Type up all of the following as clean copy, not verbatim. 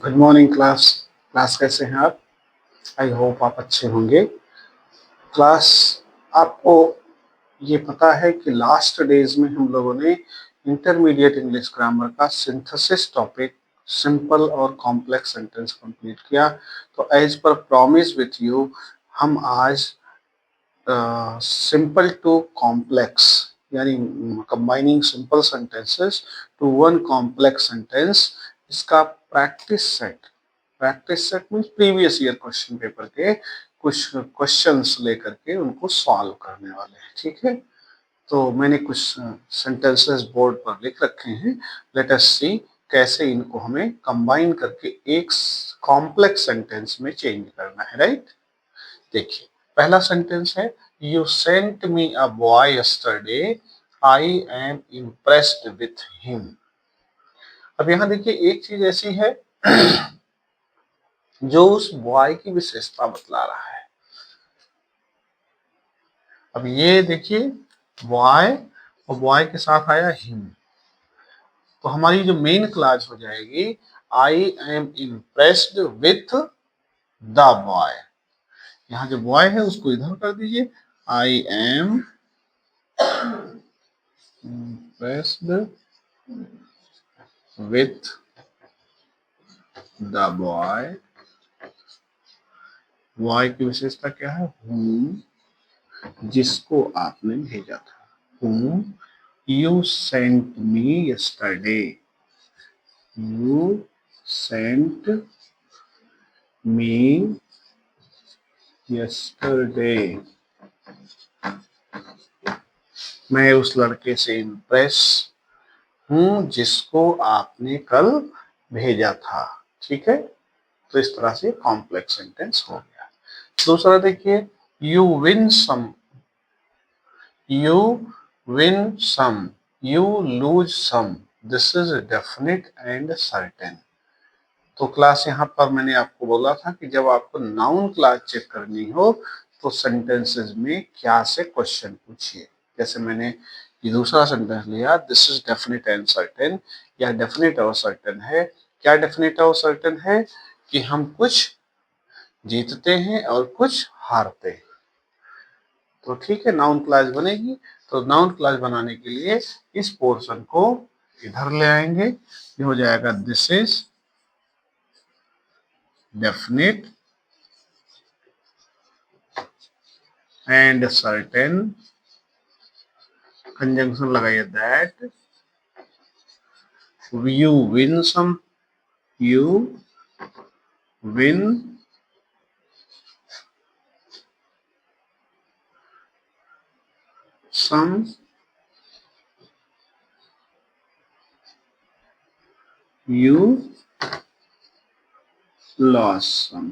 Good morning class. Class कैसे हैं आप? आई होप आप अच्छे होंगे। क्लास, आपको ये पता है कि लास्ट डेज में हम लोगों ने इंटरमीडिएट इंग्लिश ग्रामर का सिंथेसिस टॉपिक सिंपल और कॉम्प्लेक्स सेंटेंस कंप्लीट किया। तो as per promise with you, हम आज सिंपल टू कॉम्प्लेक्स, यानी combining simple sentences to one complex sentence, इसका practice set means previous year question paper के कुछ क्वेश्चंस लेकर के उनको सॉल्व करने वाले हैं। ठीक है, तो मैंने कुछ सेंटेंसेस बोर्ड पर लिख रखे हैं। लेट अस सी कैसे इनको हमें कंबाइन करके एक कॉम्प्लेक्स सेंटेंस में चेंज करना है। राइट, देखिए पहला सेंटेंस है, you sent me a boy yesterday, I am impressed with him. अब यहां देखिए एक चीज ऐसी है जो उस बॉय की विशेषता बतला रहा है। अब ये देखिए बॉय और बॉय के साथ आया हिम, तो हमारी जो मेन क्लास हो जाएगी, I am impressed with the boy. यहाँ जो बॉय है उसको इधर कर दीजिए, I am impressed with the boy. Boy की विशेषता क्या है? whom, जिसको आपने भेजा था। whom you sent me yesterday, you sent me yesterday। मैं उस लड़के से इम्प्रेस हूं जिसको आपने कल भेजा था। ठीक है, तो इस तरह से कॉम्प्लेक्स सेंटेंस हो गया। दूसरा देखिए, you win some, you win some, you lose some, this is definite and certain. तो क्लास यहाँ पर मैंने आपको बोला था कि जब आपको नाउन क्लास चेक करनी हो तो सेंटेंसेस में क्या से क्वेश्चन पूछिए। जैसे मैंने ये दूसरा सेंटेंस लिया, this is definite and certain, या डेफिनेट और सर्टेन है। क्या डेफिनेट और सर्टेन है? कि हम कुछ जीतते हैं और कुछ हारते हैं। तो ठीक है, नाउन क्लास बनेगी। तो नाउन क्लास बनाने के लिए इस पोर्शन को इधर ले आएंगे, ये हो जाएगा this is definite and certain, conjunction लगाइए that, you win some, you win some, you lose some।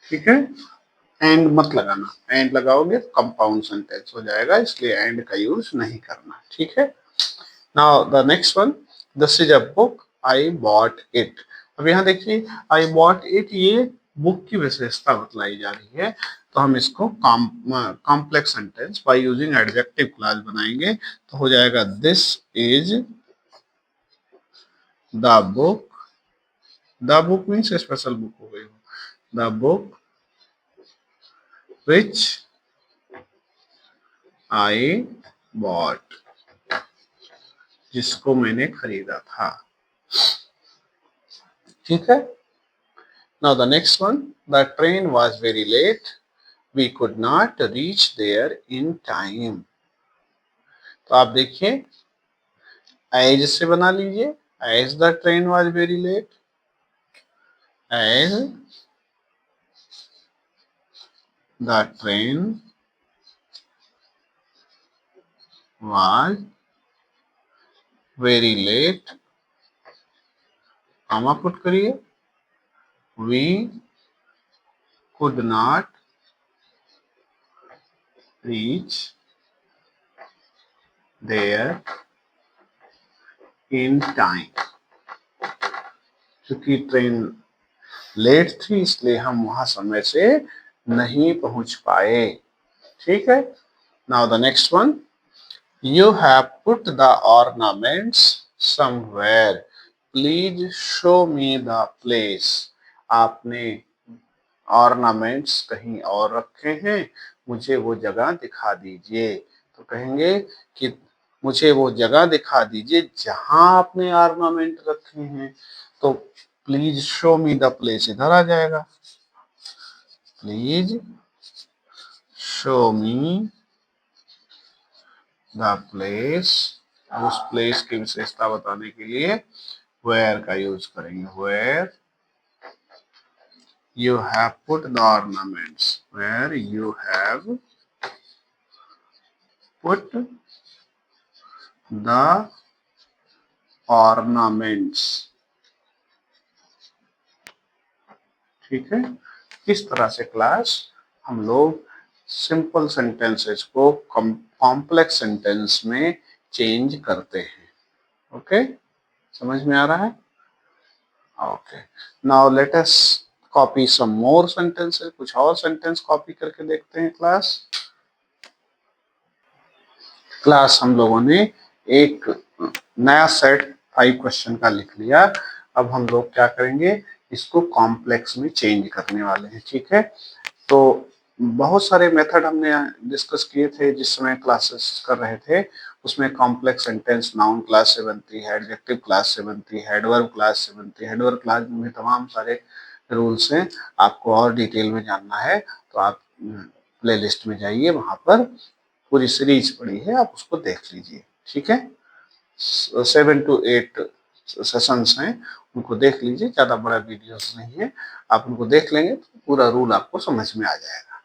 ठीक है, एंड मत लगाना, एंड लगाओगे तो कंपाउंड सेंटेंस हो जाएगा, इसलिए एंड का यूज नहीं करना। ठीक है, now the next one, this is a book, I bought it. अब यहाँ देखिए आई बॉट इट, ये बुक की विशेषता बतलाई जा रही है, तो हम इसको complex sentence by using adjective clause बनाएंगे। तो हो जाएगा this is the book, the book means special book हो गई, the book which I bought, जिसको मैंने खरीदा था। ठीक है, now the next one, the train was very late, we could not reach there in time. तो आप देखिए एज से बना लीजिए, as the train was very late, as the train was very late, comma put करिए, we could not reach there in time. क्योंकि train late थी इसलिए हम वहां समय से नहीं पहुंच पाए। ठीक है, now the next one, you have put the ornaments somewhere, please show me the place. आपने ऑर्नामेंट्स कहीं और रखे हैं, मुझे वो जगह दिखा दीजिए। तो कहेंगे कि मुझे वो जगह दिखा दीजिए जहां आपने ऑर्नामेंट रखे हैं। तो please show me the place इधर आ जाएगा, please show me the place. उस प्लेस की विशेषता बताने के लिए वेयर का यूज करेंगे, where you have put the ornaments, where you have put the ornaments। ठीक है, इस तरह से क्लास हम लोग सिंपल सेंटेंसेस को कॉम्प्लेक्स सेंटेंस में चेंज करते हैं। ओके, समझ में आ रहा है? Okay, now let us copy some more sentences. कुछ और सेंटेंस कॉपी करके देखते हैं क्लास हम लोगों ने एक नया सेट 5 क्वेश्चन का लिख लिया। अब हम लोग क्या करेंगे, इसको कॉम्प्लेक्स में चेंज करने वाले हैं। ठीक है, तो बहुत सारे मेथड हमने डिस्कस किए थे जिस समय क्लासेस कर रहे थे। उसमें कॉम्प्लेक्स सेंटेंस नाउन क्लास से बनती है, एडजेक्टिव क्लास से बनती है, एडवर्ब क्लास से बनती है। एडवर्ब क्लास में तमाम सारे रूल्स हैं। आपको और डिटेल में जानना है तो आप प्लेलिस्ट में जाइए, वहां पर पूरी सीरीज पड़ी है, आप उसको देख लीजिए। ठीक है, 7 to 8 सेशंस हैं, उनको देख लीजिए। ज्यादा बड़ा वीडियोस नहीं है, आप उनको देख लेंगे तो पूरा रूल आपको समझ में आ जाएगा।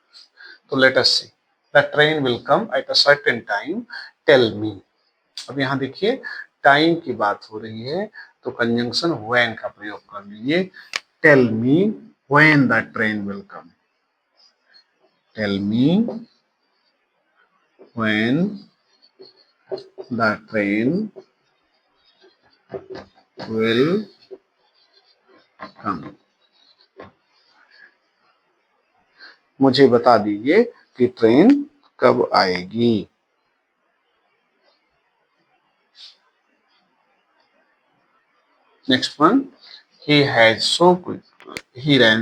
तो let us see, the train will come at a certain time, tell me. अब यहाँ देखिए टाइम की बात हो रही है, तो कंजंक्शन व्हेन का प्रयोग कर लीजिए। Tell me when the train will come, tell me when the train will come। मुझे बता दीजिए कि ट्रेन कब आएगी। Next one, he ran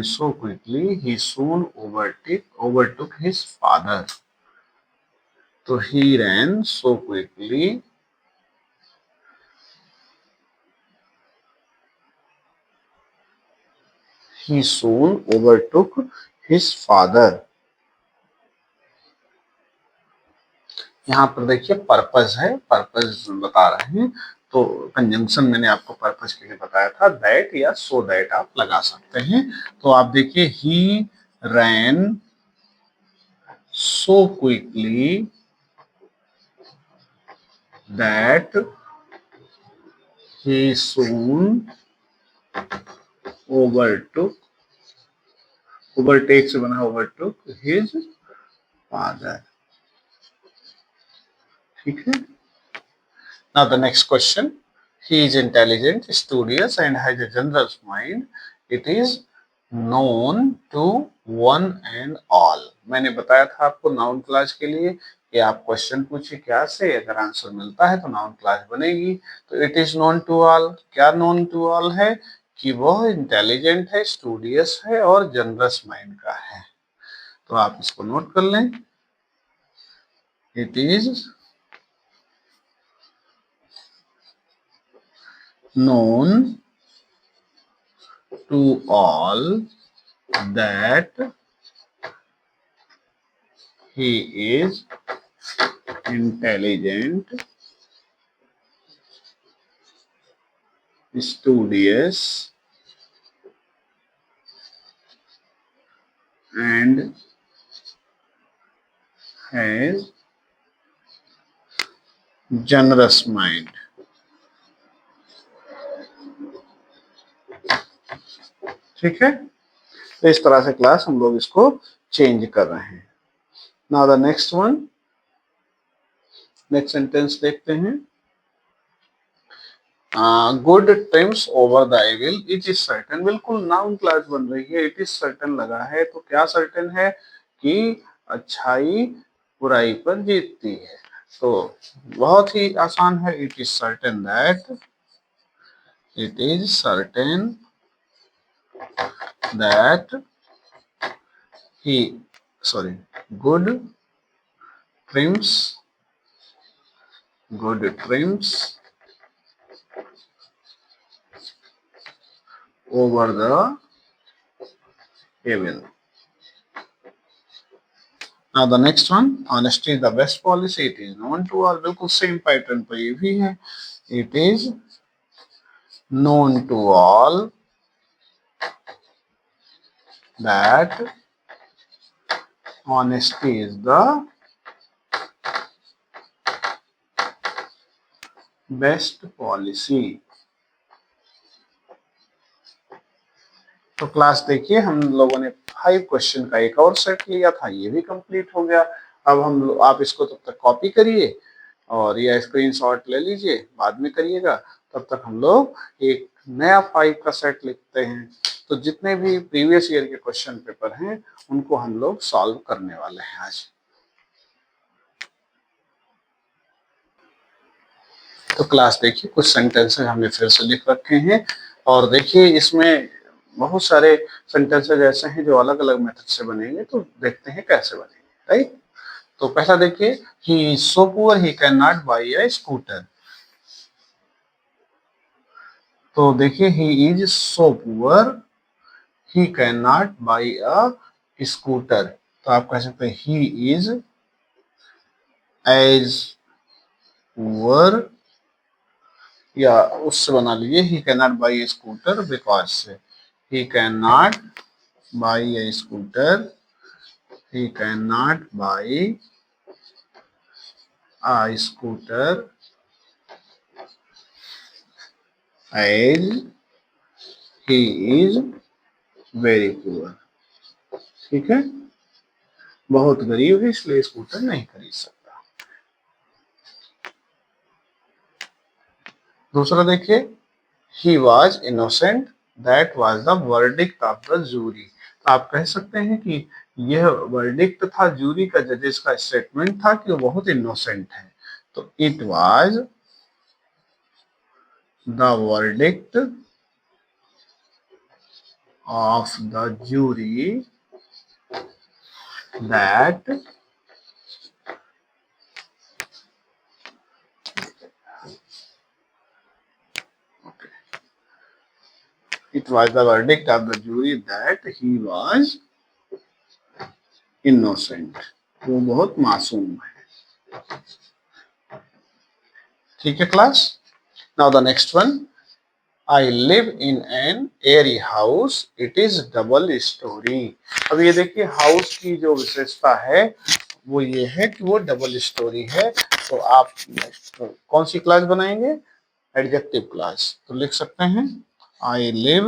so quickly he soon overtook his father। तो he ran so quickly, he soon overtook his father। यहाँ पर देखिए पर्पस है, पर्पस बता रहे हैं। तो कंजंक्शन मैंने आपको पर्पस के लिए बताया था, दैट या सो दैट आप लगा सकते हैं। तो आप देखिए he ran so quickly that he soon overtake से बना ओवरटुक हिज फादर। ठीक है, now the next question, he is intelligent, studious and has a generous mind, it is known to one and all। मैंने बताया था आपको noun class के लिए कि आप क्वेश्चन पूछिए क्या से, अगर आंसर मिलता है तो नाउन क्लास बनेगी। तो it is known to all, क्या नोन टू ऑल है कि वह इंटेलिजेंट है, स्टूडियस है और जनरस माइंड का है। तो आप इसको नोट कर लें, it is known to all that he is intelligent, studious and has generous mind। ठीक है, तो इस तरह से क्लास हम लोग इसको चेंज कर रहे हैं। Now the next one, next sentence देखते हैं। Good triumphs over the evil, it is certain. बिल्कुल नाउन क्लास बन रही है, इट इज सर्टेन लगा है, तो क्या सर्टेन है कि अच्छाई बुराई पर जीतती है। तो बहुत ही आसान है, it is certain that it is certain that good trims over the evil. Now the next one, honesty is the best policy. It is known to all. बिल्कुल सेम पैटर्न पर ये भी है. It is known to all that honesty is the best policy. तो class देखिए, हम लोगों ने 5 क्वेश्चन का एक और सेट लिया था, ये भी कंप्लीट हो गया. अब आप इसको तब तक कॉपी करिए और या स्क्रीनशॉट ले लीजिए, बाद में करिएगा. तब तक हम लोग एक नया 5 का सेट लिखते हैं. तो जितने भी प्रीवियस ईयर के क्वेश्चन पेपर हैं उनको हम लोग सॉल्व करने वाले हैं आज. तो क्लास देखिए, कुछ सेंटेंसेस हमने फिर से लिख रखे हैं और देखिए इसमें बहुत सारे सेंटेंसेस ऐसे हैं जो अलग अलग मेथड से बनेंगे. तो देखते हैं कैसे बनेंगे. राइट. तो पहला देखिए, he is so poor he can not by a scooter. तो देखिए, he is so poor he can not by a scooter. तो आप कह सकते हैं ही इज एज पुअर, या उससे बना लीजिए he can not buy a scooter because से. He can not buy a scooter, he can not buy a scooter as he is very poor. ठीक है, बहुत गरीब है इसलिए स्कूटर नहीं खरीद सकता. दूसरा देखिए, he was innocent, that was the verdict of the jury. तो आप कह सकते हैं कि यह वर्डिक्ट था, जूरी का, जजेस का स्टेटमेंट था कि वो बहुत इनोसेंट है. तो it was the verdict of the jury that it was the verdict of the jury that he was innocent. वो बहुत मासूम है. ठीक है class. Now the next one, I live in an airy house. It is double story. अब ये देखिए, house की जो विशेषता है वो ये है कि वो डबल स्टोरी है. तो आप कौन सी क्लास बनाएंगे? Adjective class. तो लिख सकते हैं I live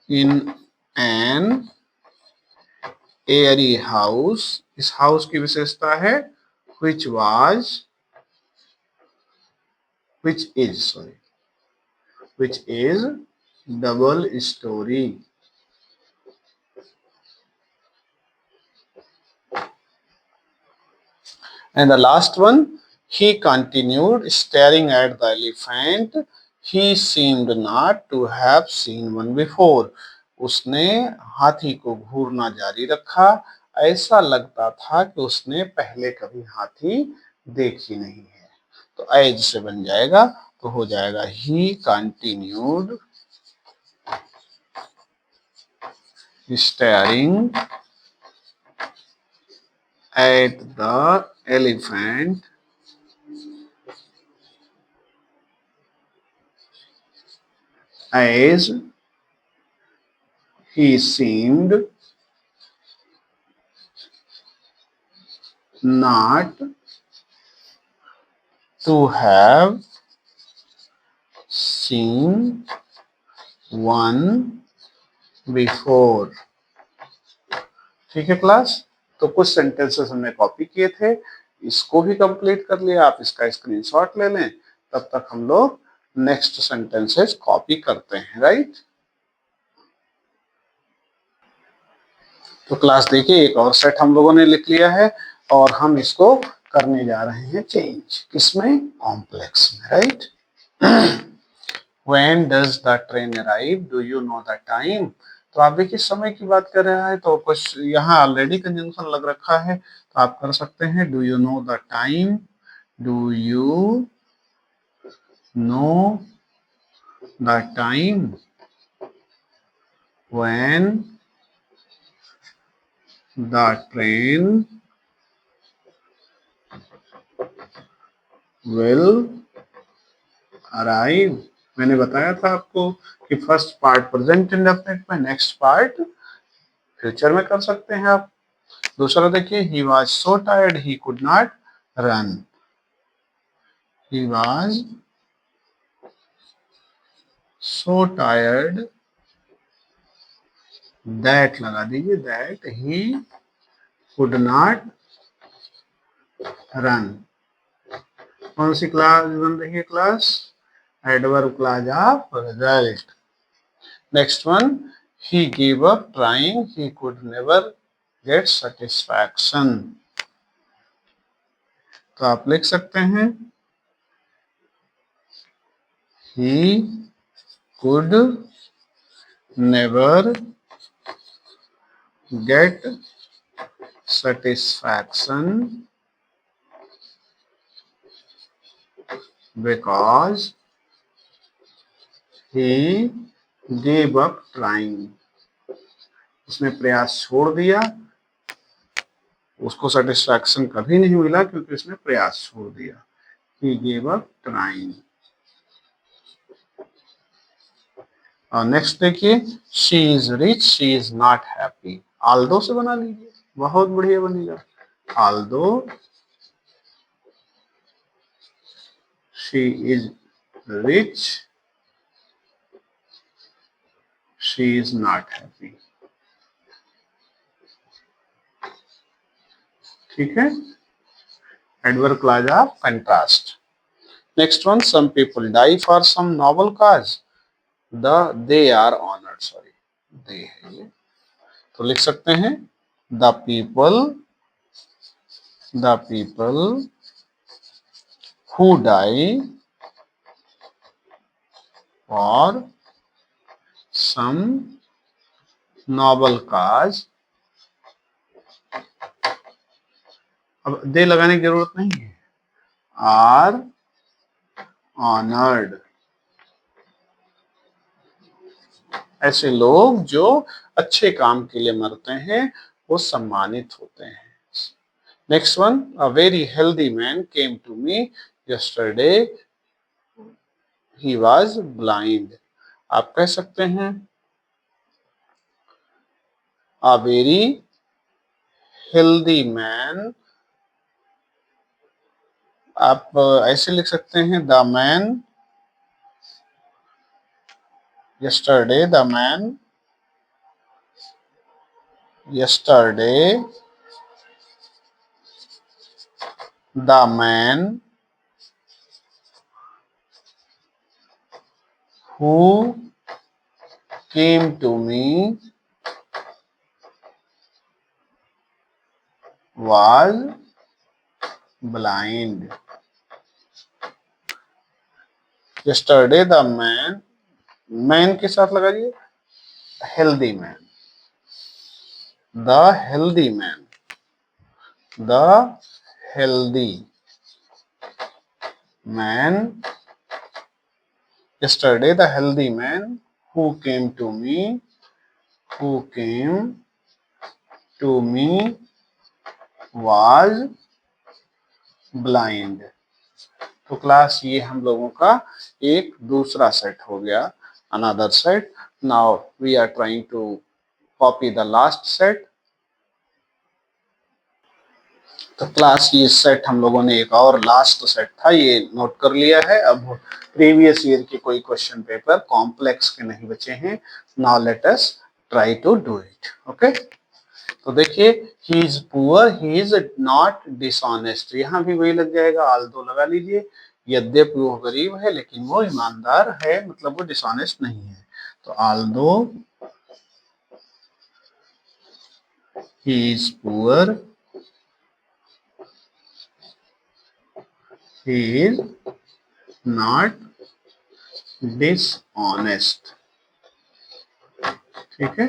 in an airy house. इस हाउस की विशेषता है which is double story. And the last one, he continued staring at the elephant. He seemed not to have seen one before. उसने हाथी को घूरना जारी रखा. ऐसा लगता था कि उसने पहले कभी हाथी देखी नहीं है. तो एज से बन जाएगा, तो हो जाएगा he continued staring at the elephant as he seemed not to have seen one before. ठीक है क्लास. तो कुछ सेंटेंसेस हमने कॉपी किए थे, इसको भी कंप्लीट कर लिया. आप इसका स्क्रीनशॉट ले लें, तब तक हम लोग नेक्स्ट सेंटेंसेस कॉपी करते हैं. राइट. तो क्लास देखिए, एक और सेट हम लोगों ने लिख लिया है और हम इसको करने जा रहे हैं चेंज. किसमें? कॉम्प्लेक्स में. Right. When does the train arrive? Do you know the time? तो आप देखिए समय की बात कर रहा है तो कुछ यहाँ ऑलरेडी कंजंक्शन लग रखा है तो आप कर सकते हैं do you know the time, do you know the time when the train will arrive। मैंने बताया था आपको कि फर्स्ट पार्ट प्रेजेंट इंडेफिनिट में, नेक्स्ट पार्ट फ्यूचर में कर सकते हैं आप। दूसरा देखिए he was so tired he could not run. He was so tired that लगा दीजिए, that he could not run. कौन सी क्लास बन रही है class? Adverb class of result. Next one he gave up trying, he could never get satisfaction। तो आप लिख सकते हैं he could never get satisfaction because he gave up trying। उसने प्रयास छोड़ दिया, उसको सेटिस्फैक्शन कभी नहीं मिला क्योंकि उसने प्रयास छोड़ दिया। He gave up trying। और नेक्स्ट देखिए she is rich she is not happy. Although से बना लीजिए, बहुत बढ़िया बनेगा। Although she is rich she is not happy. ठीक है, adverb clause of contrast. Next one some people die for some noble cause they are honoured. Sorry they है ये, तो लिख सकते हैं the people who die for some noble cause. अब they लगाने की जरूरत नहीं है, आर ऑनर्ड। ऐसे लोग जो अच्छे काम के लिए मरते हैं वो सम्मानित होते हैं। Next one a very healthy man came to me yesterday he was blind. आप कह सकते हैं अ वेरी हेल्दी मैन, आप ऐसे लिख सकते हैं the man yesterday, the man yesterday, the man who came to me was blind। yesterday the man, man के साथ लगाइए healthy man, the healthy man, the healthy man. yesterday the healthy man who came to me was blind। तो class ये हम लोगों का एक दूसरा सेट हो गया, another set. Now we are trying to copy the last set. तो क्लास ये सेट हम लोगों ने एक और लास्ट सेट था ये नोट कर लिया है। अब प्रीवियस ईयर के कोई क्वेश्चन पेपर कॉम्प्लेक्स के नहीं बचे हैं। Now let us try to do it. Okay, तो देखिए he is poor he is not dishonest, यहाँ भी वही लग जाएगा, आल्दो लगा लीजिए। यद्यपि वो गरीब है लेकिन वो ईमानदार है, मतलब वो डिसऑनेस्ट नहीं है। तो although he is poor he is not dishonest. ठीक है,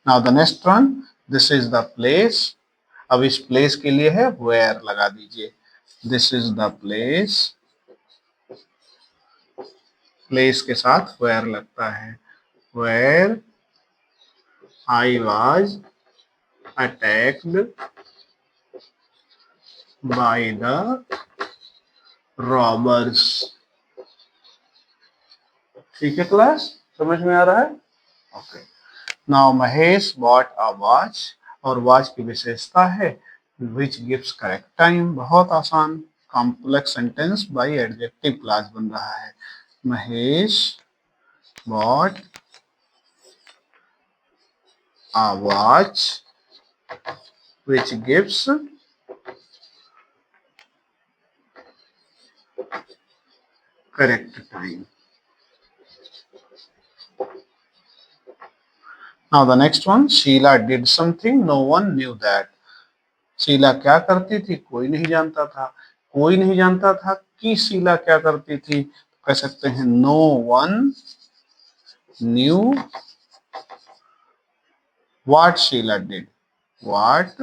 now the next one, this is the place. अब इस प्लेस के लिए है वेयर लगा दीजिए, this is the place, place के साथ वेयर लगता है, where I was attacked by the robbers. ठीक है क्लास, समझ में आ रहा है? Okay, now Mahesh bought a watch, और वॉच की विशेषता है विच गिव्स करेक्ट टाइम। बहुत आसान, complex sentence by adjective class बन रहा है। Mahesh bought a watch which gives correct time. Now the next one, Sheila did something no one knew that. Sheela क्या करती थी, कोई नहीं जानता था। कोई नहीं जानता था कि शीला क्या करती थी, कह सकते हैं no one knew what Sheela did, what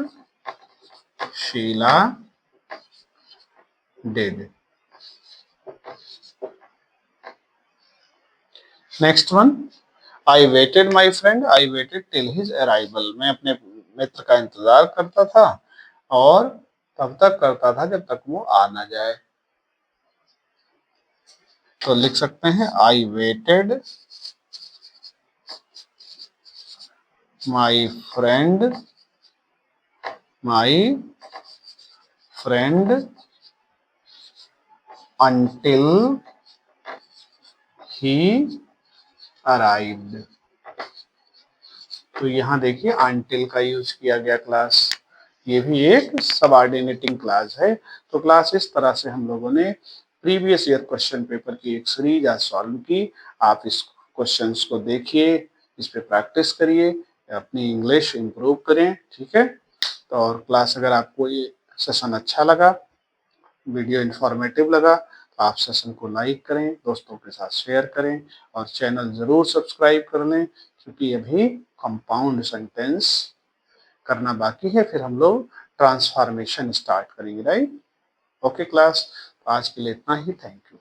Sheela did. Next one, I waited my friend, I waited till his arrival. मैं अपने मित्र का इंतजार करता था और तब तक करता था जब तक वो आ ना जाए। तो लिख सकते हैं आई waited my friend, my friend until he arrived। तो यहाँ देखिए until का यूज किया गया क्लास, ये भी एक सबऑर्डिनेटिंग क्लास है। तो क्लास इस तरह से हम लोगों ने प्रीवियस ईयर क्वेश्चन पेपर की एक सीरीज आज सॉल्व की। आप इस क्वेश्चंस को देखिए, इस पे प्रैक्टिस करिए, अपनी इंग्लिश इंप्रूव करें। ठीक है, तो और क्लास अगर आपको ये सेशन अच्छा लगा, वीडियो इंफॉर्मेटिव लगा, तो आप सेशन को लाइक करें, दोस्तों के साथ शेयर करें और चैनल जरूर सब्सक्राइब कर लें, क्योंकि अभी कंपाउंड सेंटेंस करना बाकी है, फिर हम लोग ट्रांसफॉर्मेशन स्टार्ट करेंगे। राइट, ओके क्लास, आज के लिए इतना ही, थैंक यू।